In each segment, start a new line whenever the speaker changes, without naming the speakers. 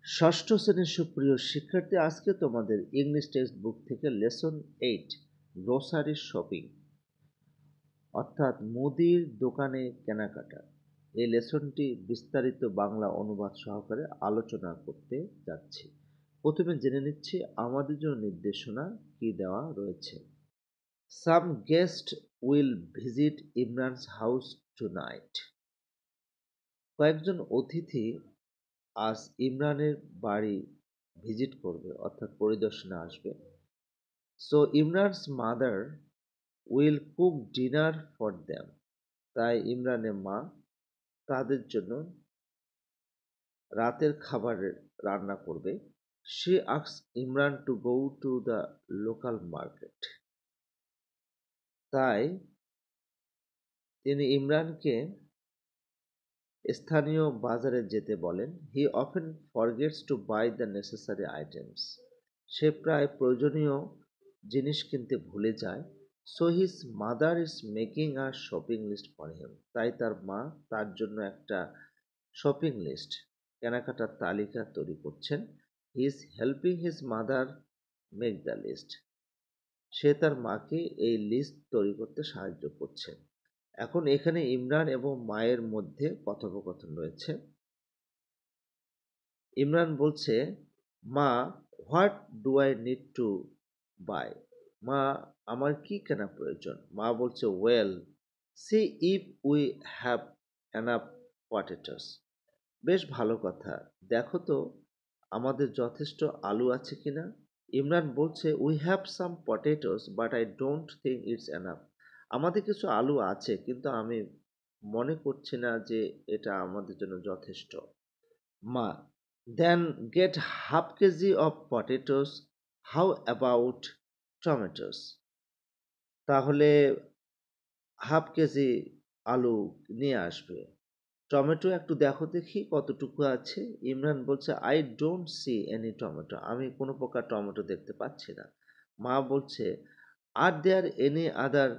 ষষ্ঠ শ্রেণীর সুপ্রিয় শিক্ষার্থী, আজকে তোমাদের ইংলিশ টেক্সট বুক থেকে লেসন 8 গ্রোসারি শপিং অর্থাৎ মুদির দোকানে কেনাকাটা, এই লেসনটি বিস্তারিত বাংলা অনুবাদ সহকারে আলোচনা করতে যাচ্ছি। প্রথমে জেনে নিচ্ছি আমাদের জন্য নির্দেশনা কি দেওয়া রয়েছে। Some guest will visit Imran's house tonight. কয়েকজন অতিথি আজ ইমরানের বাড়ি ভিজিট করবে অর্থাৎ পরিদর্শনে আসবে। So Imran's mother will cook dinner for them. তাই ইমরানের মা তাদের জন্য রাতের খাবার রান্না করবে। She asks Imran to go to the local market. তাই তিনি ইমরানকে স্থানীয় বাজারে যেতে বলেন। He often forgets to buy the necessary items. সে প্রায় প্রয়োজনীয় জিনিস কিনতে ভুলে যায়। So his mother is making a shopping list for him. তাই তার মা তার জন্য একটা শপিং লিস্ট, কেনাকাটার তালিকা তৈরি করছেন। He is helping his mother make the list. সে তার মাকে এই লিস্ট তৈরি করতে সাহায্য করছে। এখন এখানে ইমরান এবং মায়ের মধ্যে কথোপকথন রয়েছে। ইমরান বলছে, মা, what do I need to buy? মা, আমার কি কেনা প্রয়োজন? মা বলছে, well, see if we have enough potatoes. বেশ ভালো কথা, দেখো তো আমাদের যথেষ্ট আলু আছে কিনা। ইমরান বলছে, we have some potatoes but I don't think it's enough. আমাদের কিছু আলু আছে, কিন্তু আমি মনে করছি না যে এটা আমাদের জন্য যথেষ্ট। মা, then get half kg of potatoes. How about tomatoes? তাহলে হাফ কেজি আলু নিয়ে আসবে। টমেটো একটু দেখো দেখি কতটুকু আছে। ইমরান বলছে, I don't see any tomato. আমি কোনো প্রকার টমেটো দেখতে পাচ্ছি না। মা বলছে, আর দেয়ার এনি আদার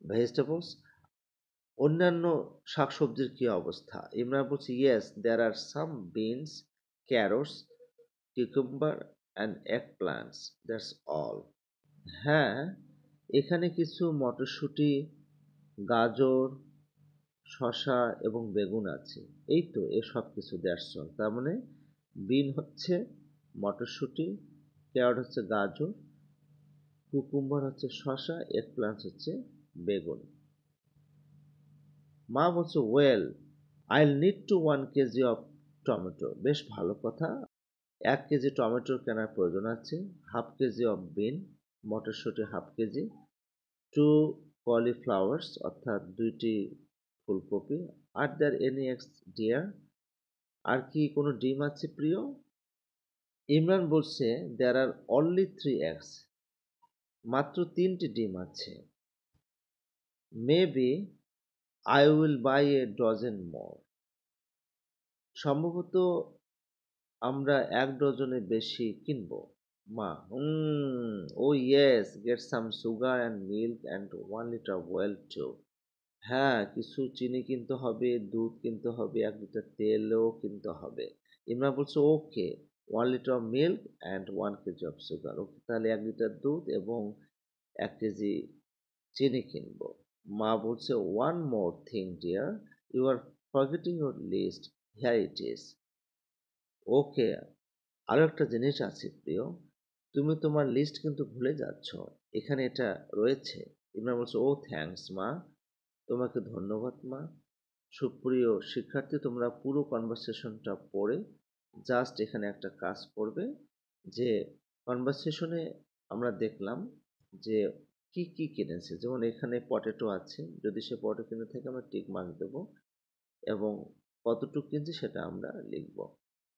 ভেজিটেবলস? অন্যান্য শাকসবজির কি অবস্থা? ইমরান বলছে, yes, there are some beans, carrots, cucumber and eggplants, that's all. হ্যাঁ, এখানে কিছু মটরশুঁটি, গাজর, শসা এবং বেগুন আছে। এই তো, এসব কিছু দ্যাটস অল। তার মানে বিন হচ্ছে মটরশুঁটি, ক্যারট হচ্ছে গাজর, কুকুম্বার হচ্ছে শসা, এগ প্লান্টস হচ্ছে বেগুন। মা বলছে, ওয়েল, আইল need to 1 kg of tomato. বেশ ভালো কথা, 1 কেজি টমেটোর কেনার প্রয়োজন আছে। হাফ কেজি অফ বিন, মটরশুঁটি হাফ কেজি, 2 কলিফ্লাওয়ার্স অর্থাৎ 2টি ফুলকপি। আর দেয়ার এনি এগস ডিয়ার? আর কি কোনো ডিম আছে প্রিয়? ইমরান বলছে, দেয়ার আর অনলি 3 এগস। মাত্র 3টি ডিম আছে। Maybe I will buy a dozen more. সম্ভবত আমরা 1 ডজনের বেশি কিনব। মা, oh yes, get some sugar and milk and 1 litre oil too. হ্যাঁ, কিছু চিনি কিনতে হবে, দুধ কিনতে হবে, 1 লিটার তেলও কিনতে হবে। ইমরান বলছে, okay, 1 litre of milk and 1 kg of sugar. Okay, তাহলে 1 লিটার দুধ এবং 1 কেজি চিনি কিনব। মা বলছে, one more thing dear, you are forgetting your list, here it is. Okay, আরও একটা জিনিস আছে প্রিয়, তুমি তোমার লিস্ট কিন্তু ভুলে যাচ্ছ, এখানে এটা রয়েছে। ইমরান বলছে, ও থ্যাঙ্কস মা, তোমাকে ধন্যবাদ মা। সুপ্রিয় শিক্ষার্থী, তোমরা পুরো কনভারসেশনটা পড়ে জাস্ট এখানে একটা কাজ করবে, যে কনভারসেশনে আমরা দেখলাম যে কি কি কিনেছে। যেমন এখানে পটেটো আছে, যদি সে পটেটো কিনে থাকে আমরা টিক মার্ক দেবো এবং কতটুকু কিনছে সেটা আমরা লিখব।